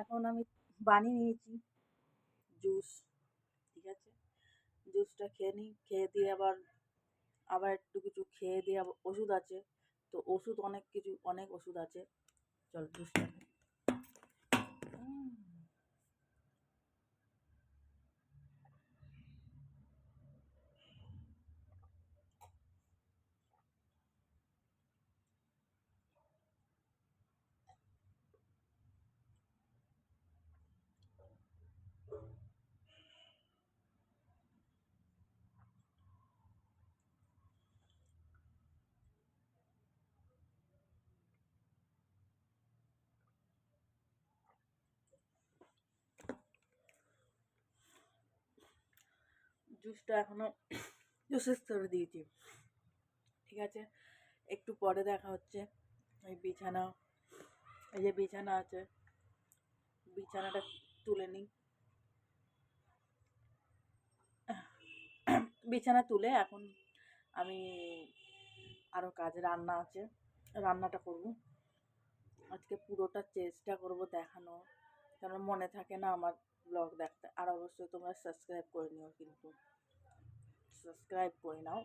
এখন আমি বানিয়ে নিয়েছি জুস। ঠিক আছে, জুসটা খেয়ে নিই, খেয়ে দিয়ে আবার আবার একটু কিছু খেয়ে দিয়ে আবার ওষুধ আছে, তো ওষুধ অনেক কিছু অনেক ওষুধ আছে। চল জুসটা খাই। জুসটা এখনো জুসের স্তরে দিয়েছি। ঠিক আছে, একটু পরে দেখা হচ্ছে। এই বিছানা, এই যে বিছানা আছে, বিছানাটা তুলে নিই। বিছানা তুলে এখন আমি আরও কাজ, রান্না আছে, রান্নাটা করব। আজকে পুরোটা চেষ্টা করব দেখানো, কারণ মনে থাকে না আমার ব্লগ দেখতে। আর অবশ্যই তোমরা সাবস্ক্রাইব করে নিও, কিন্তু সাবস্ক্রাইব করে নাও।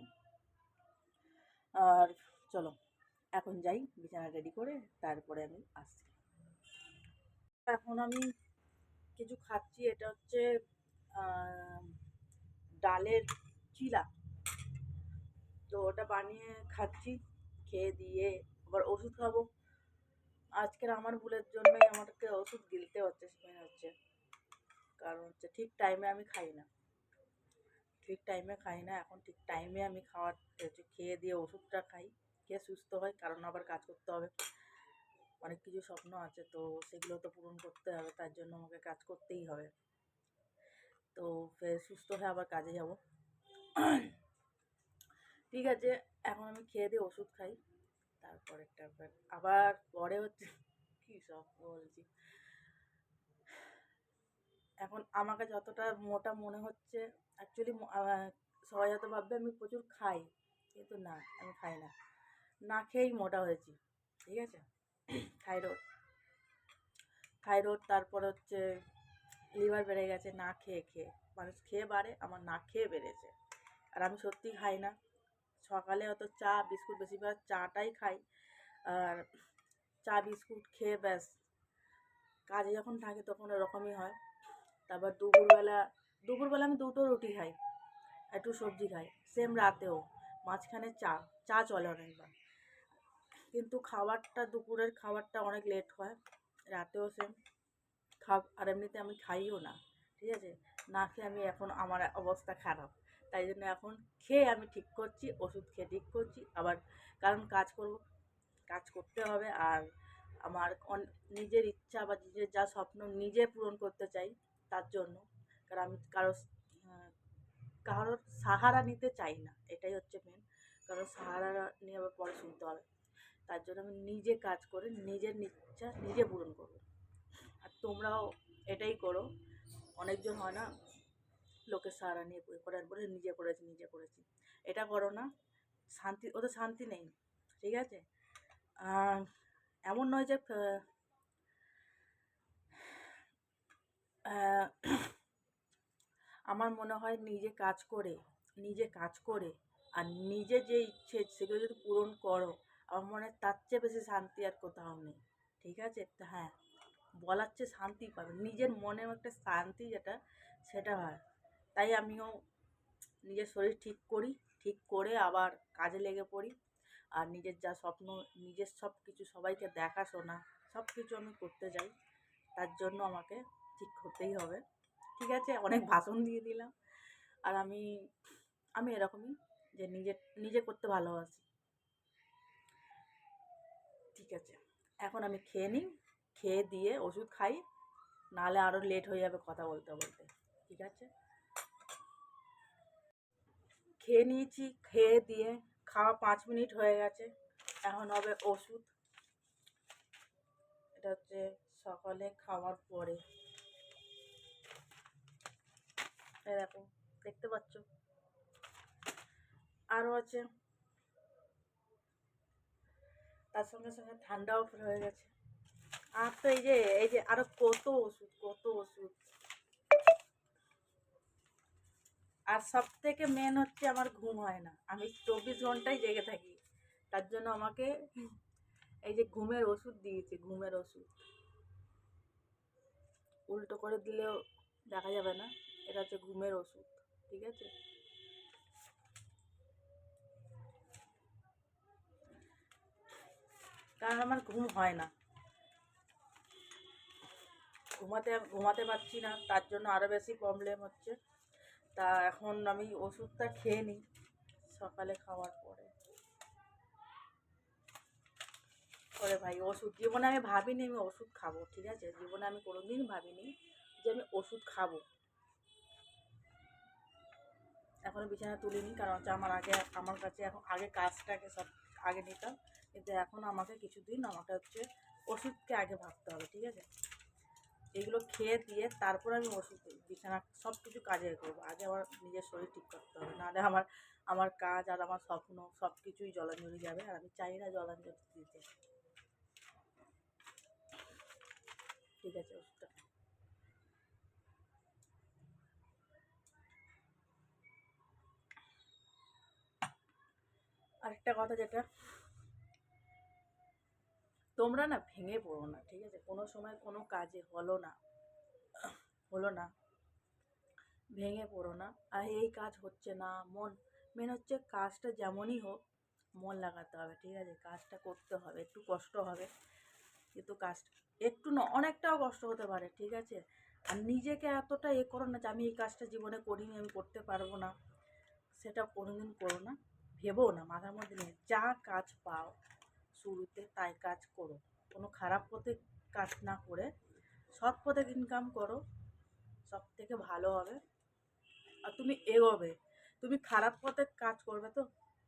আর চলো এখন যাই, বিছানা রেডি করে তারপরে আমি আসছি। এখন আমি কিছু খাচ্ছি, এটা হচ্ছে ডালের চিলা। তো ওটা বানিয়ে খাচ্ছি, খেয়ে দিয়ে আবার ওষুধ খাবো। আজকের আমার ভুলের জন্যই আমাকে ওষুধ গিলতে হচ্ছে, মনে হচ্ছে। কারণ হচ্ছে ঠিক টাইমে আমি খাই না, ঠিক টাইমে খাই না। এখন ঠিক টাইমে আমি খাওয়ার হচ্ছে, খেয়ে দিয়ে ওষুধটা খাই, খেয়ে সুস্থ হয়। কারণ আবার কাজ করতে হবে, অনেক কিছু স্বপ্ন আছে, তো সেগুলো তো পূরণ করতে হবে। তার জন্য আমাকে কাজ করতেই হবে। তো ফের সুস্থ হয়ে আবার কাজে যাব। ঠিক আছে, এখন আমি খেয়ে দিয়ে ওষুধ খাই, তারপরে আবার পরে হচ্ছে কী সব বলছি। এখন আমাকে যতটা মোটা মনে হচ্ছে, অ্যাকচুয়ালি সবাই হয়তো ভাববে আমি প্রচুর খাই, কিন্তু না, আমি খাই না, না খেয়েই মোটা হয়েছি। ঠিক আছে, থাইরয়েড, থাইরয়েড, তারপর হচ্ছে লিভার বেড়ে গেছে না খেয়ে খেয়ে। মানুষ খেয়ে বাড়ে, আমার না খেয়ে বেড়েছে। আর আমি সত্যি খাই না। সকালে অত চা বিস্কুট, বেশিরভাগ চাটাই খাই। আর চা বিস্কুট খেয়ে ব্যাস, কাজে যখন থাকে তখন ওরকমই হয়। তারপর দুপুরবেলা আমি দুটো রুটি খাই, একটু সবজি খাই, সেম রাতেও। মাঝখানে চা, চা চলে অনেকবার, কিন্তু খাবারটা, দুপুরের খাবারটা অনেক লেট হয়। রাতেও সেম আর এমনিতে আমি খাইও না। ঠিক আছে, না খেয়ে আমি এখন আমার অবস্থা খারাপ। তাই জন্য এখন খেয়ে আমি ঠিক করছি, ওষুধ খেয়ে ঠিক করছি আবার। কারণ কাজ করব, কাজ করতে হবে। আর আমার নিজের ইচ্ছা বা নিজের যা স্বপ্ন নিজে পূরণ করতে চাই, তার জন্য। কারণ আমি কারোর সাহারা নিতে চাই না, এটাই হচ্ছে মেন। কারণ সাহারা নিয়ে আবার পরে শুনতে হবে। তার জন্য আমি নিজে কাজ করে নিজের ইচ্ছা নিজে পূরণ করব। আর তোমরাও এটাই করো। অনেকজন হয় না, লোকের সাহারা নিয়ে করে বলে নিজে করেছি নিজে করেছি, এটা করো না। শান্তি, ওদের শান্তি নেই। ঠিক আছে, এমন নয় যে আমার মনে হয় নিজে কাজ করে আর নিজে যে ইচ্ছে সেগুলো যদি পূরণ করো, আমার মনে হয় তার চেয়ে বেশি শান্তি আর কোথাও নেই। ঠিক আছে, হ্যাঁ, বলার চেয়ে শান্তি পাবে, নিজের মনেও একটা শান্তি যেটা, সেটা হয়। তাই আমিও নিজের শরীর ঠিক করি, ঠিক করে আবার কাজে লেগে পড়ি। আর নিজের যা স্বপ্ন, নিজের সব কিছু সবাইকে দেখাশোনা, সব কিছু আমি করতে যাই। তার জন্য আমাকে ঠিক হতেই হবে। ঠিক আছে, অনেক ভাষণ দিয়ে দিলাম। আর আমি আমি এরকমই, যে নিজে করতে ভালোবাসি। ঠিক আছে, এখন আমি খেয়ে নিই, খেয়ে দিয়ে ওষুধ খাই, নাহলে আরও লেট হয়ে যাবে কথা বলতে বলতে। ঠিক আছে, খেয়ে নিয়েছি, খেয়ে দিয়ে খাওয়া 5 মিনিট হয়ে গেছে। এখন হবে ওষুধ। এটা হচ্ছে সকালে খাওয়ার পরে, দেখো, দেখতে পাচ্ছ। আরও আছে, তার সঙ্গে সঙ্গে ঠান্ডাও হয়ে গেছে। আর তো এই যে আরো কত ওষুধ, কত ওষুধ। আর সব থেকে মেন হচ্ছে আমার ঘুম হয় না, আমি 24 ঘন্টাই জেগে থাকি। তার জন্য আমাকে এই যে ঘুমের ওষুধ দিয়েছে, ঘুমের ওষুধ। উল্টো করে দিলেও দেখা যাবে না, এটা হচ্ছে ঘুমের ওষুধ, ঠিক আছে। কারণ আমার ঘুম হয় না, ঘুমাতে পারছি না, তার জন্য আরও বেশি প্রবলেম হচ্ছে। তা এখন আমি ওষুধটা খেয়ে নিই সকালে খাওয়ার পরে। ওরে ভাই, ওষুধ জীবনে আমি ভাবিনি আমি ওষুধ খাবো, ঠিক আছে, জীবনে আমি কোনোদিন ভাবিনি যে আমি ওষুধ খাবো। এখনো বিছানা তুলিনি, কারণ হচ্ছে আমার কাছে এখন আগে কাজটাকে সব আগে নিতাম, কিন্তু এখন আমাকে কিছুদিন আমাকে হচ্ছে ওষুধকে আগে ভাবতে হবে, ঠিক আছে। এগুলো খেয়ে দিয়ে তারপর আমি ওষুধ বিছানা সব কিছু কাজে করবো, আগে আমার নিজের শরীর ঠিক করতে হবে, নাহলে আমার আমার কাজ আর আমার স্বপ্ন সব কিছুই জলাঞ্জলি যাবে, আর আমি চাই না জলাঞ্জলি দিতে, ঠিক আছে। ওষুধটা আরেকটা কথা যেটা, তোমরা না ভেঙে পড়ো না, ঠিক আছে, কোনো সময় কোনো কাজে হলো না, ভেঙে পড়ো না। আর এই কাজ হচ্ছে না, মেন হচ্ছে কাজটা যেমনই হোক মন লাগাতে হবে, ঠিক আছে, কাজটা করতে হবে, একটু কষ্ট হবে, কিন্তু কাজটা একটু না অনেকটাও কষ্ট হতে পারে, ঠিক আছে। আর নিজেকে এতটা করো না যে আমি এই কাজটা জীবনে করিনি, আমি করতে পারবো না, সেটা কোনোদিন করো না, ভেবো না, মাথার মধ্যে নিয়ে যা কাজ পাও শুরুতে তাই কাজ করো, কোনো খারাপ পথে কাজ না করে সৎ পথে ইনকাম করো, সব থেকে ভালো হবে। আর তুমি এগোবে, তুমি খারাপ পথে কাজ করবে তো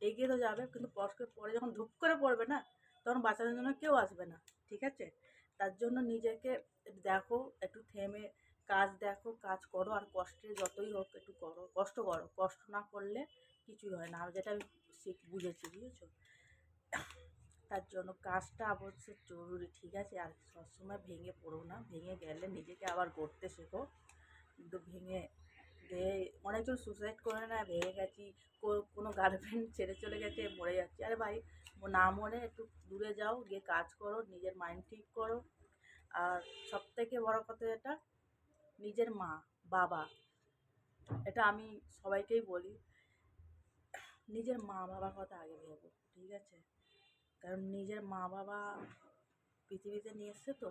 এগিয়ে তো যাবে, কিন্তু পরে যখন ধূপ করে পড়বে না, তখন বাঁচানোর জন্য কেউ আসবে না, ঠিক আছে। তার জন্য নিজেকে দেখো, একটু থেমে কাজ দেখো, কাজ করো, আর কষ্টের যতই হোক একটু করো, কষ্ট করো, কষ্ট না করলে কিছুই হয় না, আর যেটা আমি বুঝেছি, বুঝেছো। তার জন্য কাজটা অবশ্যই জরুরি, ঠিক আছে। আর সবসময় ভেঙে পড়ো না, ভেঙে গেলে নিজেকে আবার গড়তে শেখো, কিন্তু অনেকজন সুসাইড করে না, ভেঙে গেছি, কোনো গার্লফ্রেন্ড ছেড়ে চলে গেছে, মরে যাচ্ছে, আরে ভাই না মরে একটু দূরে যাও, গিয়ে কাজ করো, নিজের মাইন্ড ঠিক করো। আর সব থেকে বড় কথা যেটা, নিজের মা বাবা, এটা আমি সবাইকেই বলি, নিজের মা বাবার কথা আগে ভেবো, ঠিক আছে। কারণ নিজের মা বাবা পৃথিবীতে নিয়ে এসছে তো,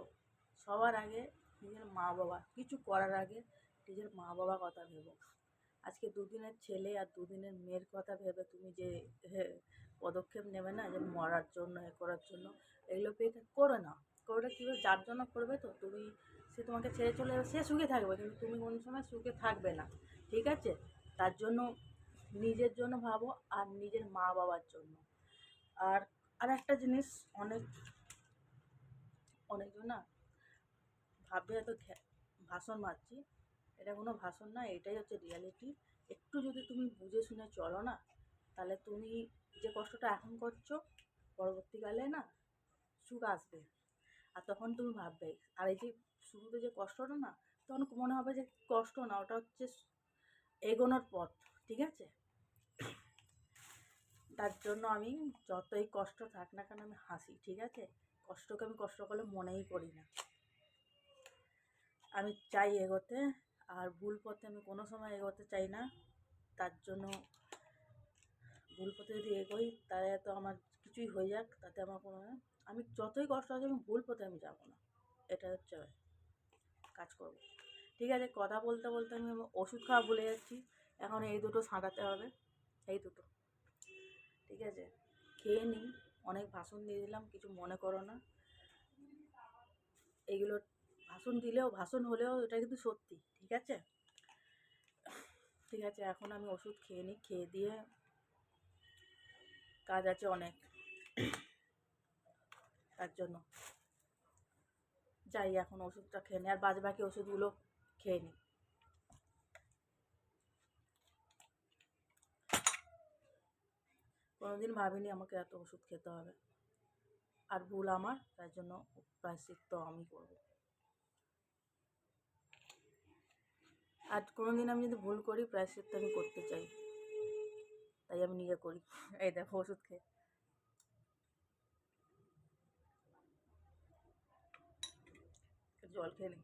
সবার আগে নিজের মা বাবা, কিছু করার আগে নিজের মা বাবার কথা ভেবো। আজকে দুদিনের ছেলে আর দুদিনের মেয়ের কথা ভেবে তুমি যে পদক্ষেপ নেবে না, যে মরার জন্য করার জন্য, এগুলো করো না, করে কী যার জন্য করবে তো তুমি, সে তোমাকে ছেড়ে চলে যাবে, সে সুখে থাকবে, কিন্তু তুমি কোনো সময় সুখে থাকবে না, ঠিক আছে। তার জন্য নিজের জন্য ভাবো, আর নিজের মা বাবার জন্য। আর আর একটা জিনিস, অনেক অনেকজন না ভাববে এত ভাষণ মারছি, এটা কোনো ভাষণ না, এটাই হচ্ছে রিয়ালিটি। একটু যদি তুমি বুঝে শুনে চলো না, তাহলে তুমি যে কষ্টটা এখন করছো, পরবর্তীকালে না সুখ আসবে। আর তখন তুমি ভাববে, আর এই যে শুরুতে যে কষ্টটা না, তখন মনে হবে যে কষ্ট না, ওটা হচ্ছে এগোনোর পথ, ঠিক আছে। তার জন্য আমি যতই কষ্ট থাক না কেন আমি হাসি, ঠিক আছে, কষ্টকে আমি কষ্ট করলে মনেই করি না, আমি চাই এগোতে। আর ভুল পথে আমি কোনো সময় এগোতে চাই না, তার জন্য ভুল পথে যদি এগোই তাহলে তো আমার কিছুই হয়ে যাক, তাতে আমার কোনো, আমি যতই কষ্ট আছে আমি ভুল পথে আমি যাবো না, এটা হচ্ছে কাজ করব, ঠিক আছে। কথা বলতে বলতে আমি ওষুধ খাওয়া ভুলে যাচ্ছি, এখন এই দুটো সাঁটাতে হবে, এই দুটো, ঠিক আছে, খেয়ে নিই। অনেক ভাষণ দিয়ে দিলাম, কিছু মনে করো না, এইগুলো ভাষণ হলেও এটা কিন্তু সত্যি, ঠিক আছে। ঠিক আছে, এখন আমি ওষুধ খেয়ে নিই, খেয়ে দিয়ে কাজ আছে অনেক, তার জন্য যাই, এখন ওষুধটা খেয়ে নিই, আর বাকি ওষুধগুলো খেয়ে নিই। কোনোদিন ভাবিনি আমাকে এত ওষুধ খেতে হবে। আর ভুল আমার, তার জন্য প্রায়শ্চিত্ত আমি করব। আর কোনোদিন আমি যদি ভুল করি, প্রায়শ্চিত্ত আমি করতে চাই, তাই আমি নিজে করি। এই দেখো ওষুধ খেয়ে জল খেয়ে নিই।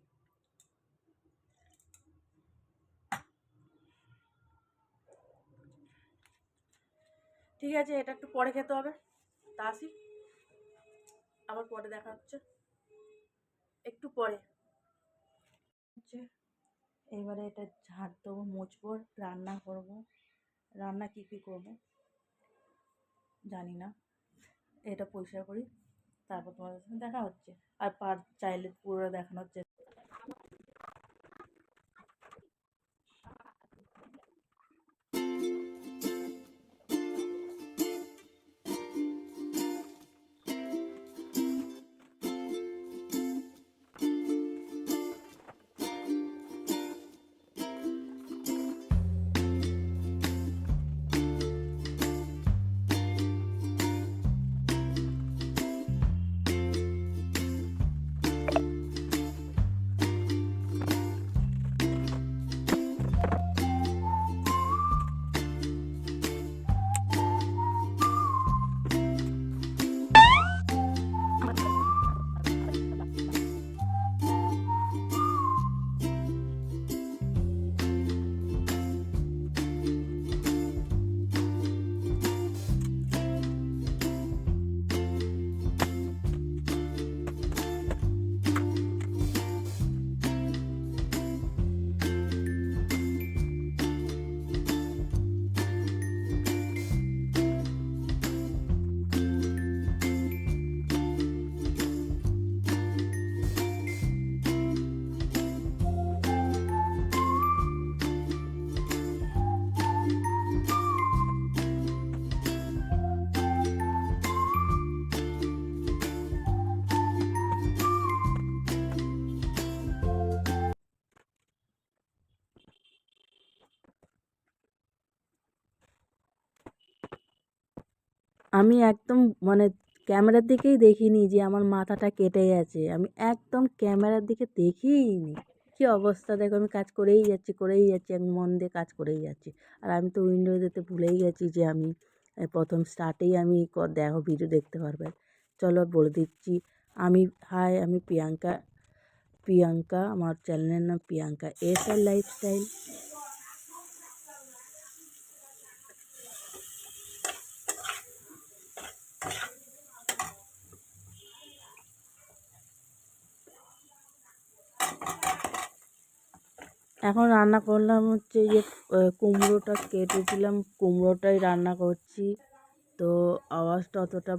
ঠিক আছে, এটা একটু পরে খেতে হবে। তা আসি, আবার পরে দেখা হচ্ছে, একটু পরে হচ্ছে। এইবারে এটা ঝাড় দেবো, মুছবো, রান্না করব। রান্না কী কী করবো জানি না, এটা পরিষ্কার করি, তারপর তোমাদের সঙ্গে দেখা হচ্ছে। আর পার চাইলে পুরো দেখানোর চেষ্টা। আমি একদম মানে ক্যামেরার দিকেই দেখিনি যে আমার মাথাটা কেটে গেছে, আমি একদম ক্যামেরার দিকে দেখিইনি। কী অবস্থা দেখো, আমি কাজ করেই যাচ্ছি, আমি মন দিয়ে কাজ করেই যাচ্ছি। আর আমি তো উইন্ডো দিতে ভুলেই গেছি যে আমি প্রথম স্টার্টেই আমি দেখো ভিডিও দেখতে পারবে। চলো বলে দিচ্ছি, হাই, আমি প্রিয়াঙ্কা, আমার চ্যানেলের নাম প্রিয়াঙ্কা এসআর লাইফস্টাইল। এখন রান্না করলাম হচ্ছে যে কুমড়োটা কেটেছিলাম, কুমড়োটাই রান্না করছি। তো আওয়াজটা অতটা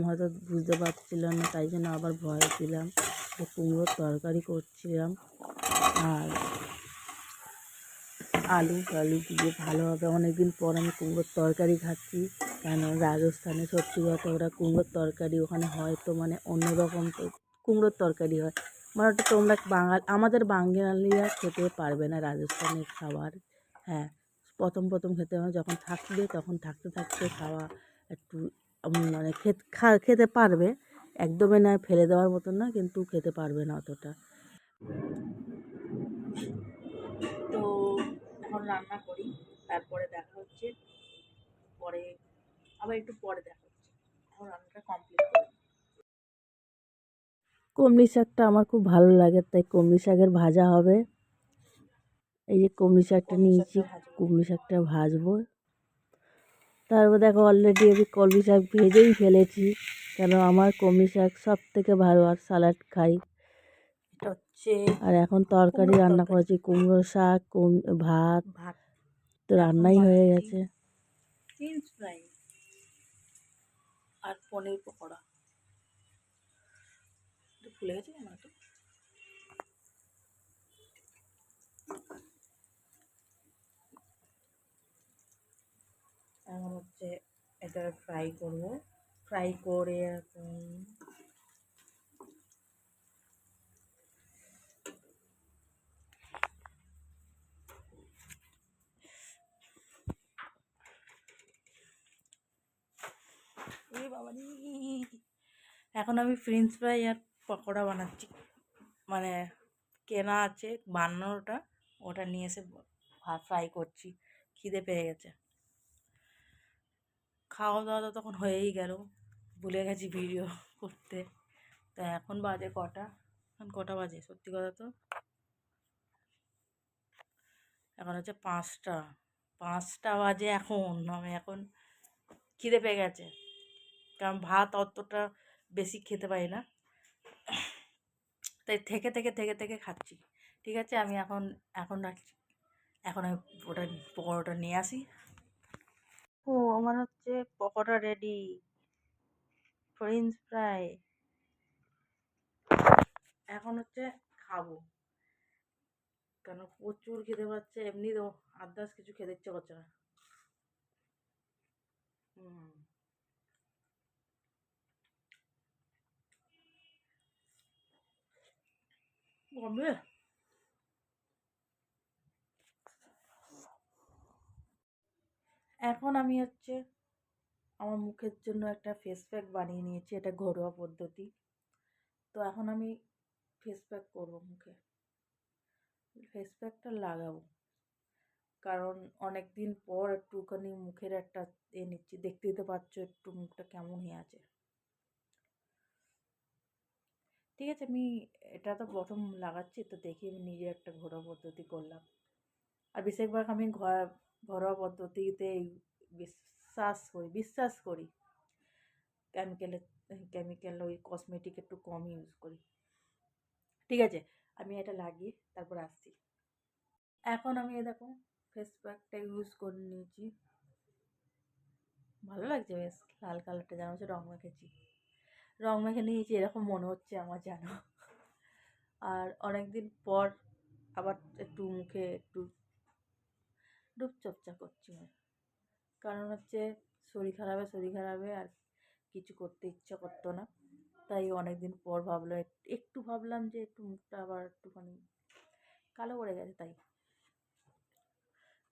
হয়তো বুঝতে পারছিল না, তাই জন্য আবার ভয় ছিলাম। যে কুমড়োর তরকারি করছিলাম, আর আলু দিয়ে ভালোভাবে, অনেকদিন পর আমি কুমড়োর তরকারি খাচ্ছি। কেন রাজস্থানে সত্যি কথা, ওরা কুমড়োর তরকারি ওখানে হয়তো মানে অন্যরকম তো কুমড়োর তরকারি হয়, মানে ওটা তোমরা আমাদের বাঙালিরা খেতে পারবে না রাজস্থানের খাবার। হ্যাঁ, প্রথম খেতে হয়, যখন থাকবে তখন থাকতে খাওয়া একটু মানে খেতে পারবে, একদমই না ফেলে দেওয়ার মতন না, কিন্তু খেতে পারবে না অতটা। তো এখন রান্না করি, তারপরে দেখা হচ্ছে, পরে আবার একটু পরে দেখা হচ্ছে। এখন রান্নাটা কমপ্লিট করি। কমলি শাকটা আমার খুব ভালো লাগে, তাই কমলি শাকের ভাজা হবে। এই যে কমলি শাকটা নিয়েছি, কমলি শাকটা ভাজবো। তারপর দেখো অলরেডি আমি কলমি শাক ভেজেই ফেলেছি, কেন আমার কলমি শাক সব থেকে ভালো, আর স্যালাড খাই। এটা হচ্ছে, আর এখন তরকারি রান্না করেছি, কুমড়ো শাক, ভাত তো রান্নাই হয়ে গেছে। ফ্রেঞ্চ ফ্রাই আর পনির পকোড়া। ফুলে গেছে কেন তো? এখন হচ্ছে এটা ফ্রাই করবো, ফ্রাই করে এখন বাবা এখন আমি ফ্রেঞ্চ ফ্রাই আর পকোড়া বানাচ্ছি, মানে কেনা আছে বানানোটা, ওটা নিয়ে এসে ফ্রাই করছি। খিদে পেয়ে গেছে। খাওয়া দাওয়া তো তখন হয়েই গেল, ভুলে গেছি ভিডিও করতে। তা এখন বাজে কটা, এখন কটা বাজে সত্যি কথা তো, এখন হচ্ছে 5টা, 5টা বাজে এখন। আমি এখন খিদে পেয়ে গেছে, কারণ ভাত অতটা বেশি খেতে পারি না, তাই থেকে থেকে থেকে থেকে খাচ্ছি। ঠিক আছে, আমি এখন এখন রাখছি, এখন আমি ওটা পকোড়াটা নিয়ে আসি। ও আমার হচ্ছে পকোড়া রেডি, ফ্রেঞ্চ ফ্রাই। এখন হচ্ছে খাবো, কেন প্রচুর খেতে পাচ্ছে, এমনি তো আদার্স কিছু খেতে ইচ্ছে করছে না। হুম, কমবে। এখন আমি হচ্ছে আমার মুখের জন্য একটা ফেস প্যাক বানিয়ে নিয়েছি, এটা ঘরোয়া পদ্ধতি। তো এখন আমি ফেস প্যাক করবো মুখে, ফেস প্যাকটা লাগাবো, কারণ অনেক দিন পর একটুখানি মুখের একটা নিচ্ছি। দেখতেই তো পাচ্ছ একটু মুখটা কেমন হয়ে আছে। ঠিক আছে, আমি এটা তো প্রথম লাগাচ্ছি, তো দেখি আমি নিজে একটা ঘরোয়া পদ্ধতি করলাম। আর বেশিরভাগ আমি ঘরোয়া পদ্ধতিতেই বিশ্বাস করি। কেমিক্যালের কেমিক্যাল ওই কসমেটিক একটু কম ইউজ করি। ঠিক আছে, আমি এটা লাগিয়ে তারপর আসছি। এখন আমি এ দেখো ফেস প্যাকটা ইউজ করে নিয়েছি, ভালো লাগছে বেশ, লাল কালারটা যেন হচ্ছে রং মেখেছি, রং মেখে নিয়েছি এরকম মনে হচ্ছে আমার যেন। আর অনেক দিন পর আবার একটু মুখে একটু রূপচর্চা করছি আমি। কারণ হচ্ছে শরীর খারাপে আর কিছু করতে ইচ্ছা করতো না, তাই অনেক দিন পর ভাবলাম, একটু ভাবলাম যে একটু মুখটা আবার একটুখানি কালো পড়ে গেছে, তাই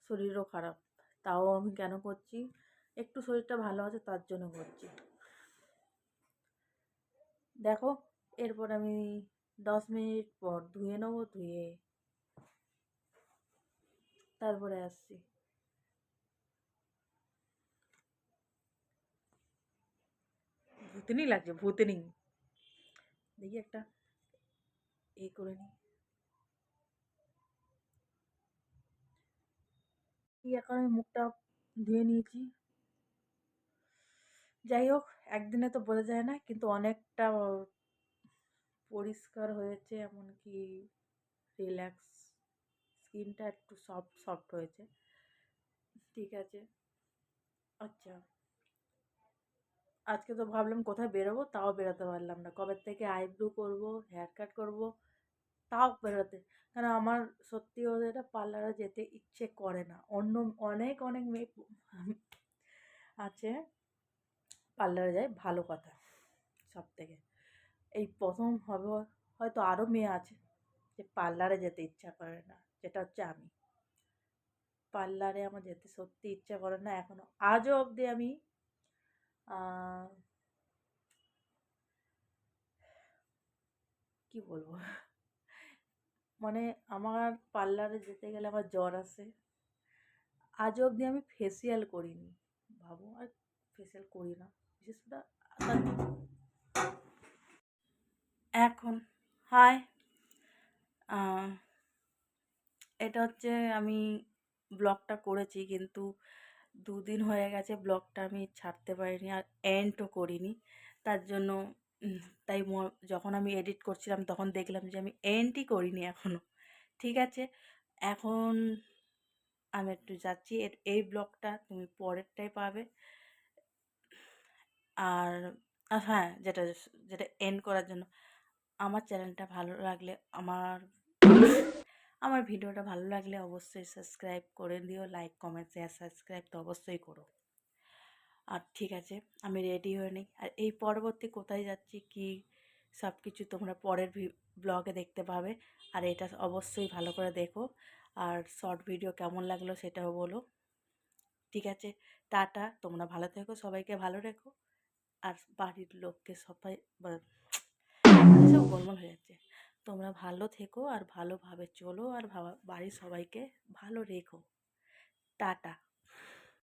শরীরও খারাপ, তাও আমি কেন করছি, একটু শরীরটা ভালো আছে তার জন্য করছি। দেখো, এরপর আমি 10 মিনিট পর ধুয়ে নেবো, ধুয়ে তারপরে আসছি। ভূতেনি লাগছে, ভূতেনি। দেখি একটা করে নিই। এখন আমি মুখটা ধুয়ে নিয়েছি। যাই হোক, একদিনে তো বোঝা যায় না, কিন্তু অনেকটা পরিষ্কার হয়েছে, এমনকি রিল্যাক্স, স্কিনটা একটু সফট সফট হয়েছে। ঠিক আছে, আচ্ছা, আজকে তো ভাবলাম কোথায় বেরোবো, তাও বেরোতে পারলাম না। কবে থেকে আইব্রো করব, হেয়ার কাট করবো, তাও বেরোতে, কারণ আমার সত্যি ওদের পার্লারে যেতে ইচ্ছে করে না। অন্য অনেক অনেক মেয়ে আছে পার্লারে যায়, ভালো কথা, সব থেকে এই প্রথম হবে। হয়তো আরও মেয়ে আছে যে পার্লারে যেতে ইচ্ছা করে না, যেটা হচ্ছে আমি। পার্লারে আমার যেতে সত্যি ইচ্ছা করে না এখনো, আজও অবধি আমি কি বলবো, মানে আমার পার্লারে যেতে গেলে আমার জ্বর আসে। আজও অবধি আমি ফেসিয়াল করিনি, ভাবো, আর ফেসিয়াল করি না বিশেষ করে। এখন হাই, এটা হচ্ছে আমি ব্লগটা করেছি, কিন্তু 2 দিন হয়ে গেছে ব্লগটা আমি ছাড়তে পারিনি আর এন্ডও করিনি। তার জন্য তাই যখন আমি এডিট করছিলাম তখন দেখলাম যে আমি এন্ডই করিনি এখনও। ঠিক আছে, এখন আমি একটু যাচ্ছি, এই ব্লগটা তুমি পরেরটাই পাবে। আর হ্যাঁ, যেটা যেটা এন্ড করার জন্য, আমার চ্যানেলটা ভালো লাগলে, আমার ভিডিওটা ভালো লাগলে অবশ্যই সাবস্ক্রাইব করে দিও, লাইক কমেন্ট শেয়ার সাবস্ক্রাইব তো অবশ্যই করো। আর ঠিক আছে, আমি রেডি হয়ে নিই, আর এই পরবর্তী কোথায় যাচ্ছি কি সব কিছু তোমরা পরের ব্লগে দেখতে পাবে। আর এটা অবশ্যই ভালো করে দেখো, আর শর্ট ভিডিও কেমন লাগলো সেটাও বলো। ঠিক আছে, টাটা, তোমরা ভালো থেকো, সবাইকে ভালো রেখো। আর বাড়ির লোককে সবাই সব গোলমাল হয়ে যাচ্ছে। তোমরা ভালো থেকো আর ভালোভাবে চলো আর বাড়ির সবাইকে ভালো রেখো। টাটা।